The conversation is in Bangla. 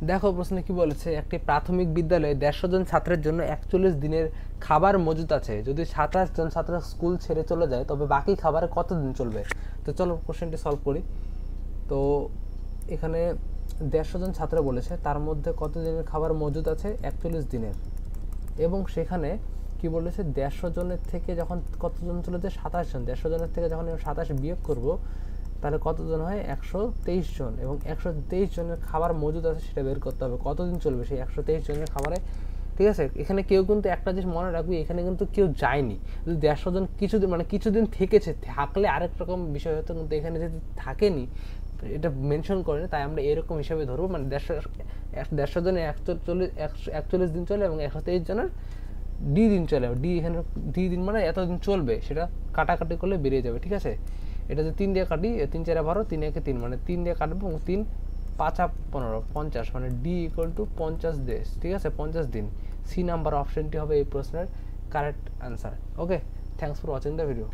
দেখো প্রশ্নে কি বলেছে, একটি প্রাথমিক বিদ্যালয়ে 150 জন ছাত্রের জন্য 41 দিনের খাবার মজুত আছে। যদি 27 জন ছাত্র স্কুল ছেড়ে চলে যায় তবে বাকি খাবার কতদিন চলবে? তো চলো কোশ্চেনটি সলভ করি। তো এখানে 150 জন ছাত্র বলেছে, তার মধ্যে কত দিনের খাবার মজুদ আছে? 41 দিনের। এবং সেখানে কি বলেছে, 150 জনের থেকে যখন কতজন চলে যায়? 27 জন। 150 জনের থেকে যখন 27 বিয়োগ করব তাহলে কতজন হয়? 123 জন। এবং 123 জনের খাবার মজুদ আছে সেটা বের করতে হবে, কতদিন চলবে সেই 123 জনের খাবারে। ঠিক আছে, এখানে কেউ কিন্তু একটা জিনিস মনে রাখবি, এখানে কিন্তু কেউ যায়নি। যদি 150 জন কিছুদিন মানে কিছুদিন থেকেছে, থাকলে আরেক রকম বিষয় হতো, কিন্তু এখানে যদি থাকেনি, এটা মেনশন করেনি, তাই আমরা এরকম হিসাবে ধরবো। মানে 150 জনের 41 দিন চলে এবং 123 জনের দিন চলে। এখানে দিন মানে এতদিন চলবে, সেটা কাটাকাটি করলে বেরিয়ে যাবে। ঠিক আছে, এটা যে 3 দিয়ে কাটি, 3 4 12, 3 1 3, মানে 3 দিয়ে কাটবো এবং 3 5 15, 50, মানে ডি ইকুয়াল টু 50 ডেজ। ঠিক আছে, 50 দিন। সি নাম্বার অপশনটি হবে এই প্রশ্নের correct answer. Okay, thanks for watching the video.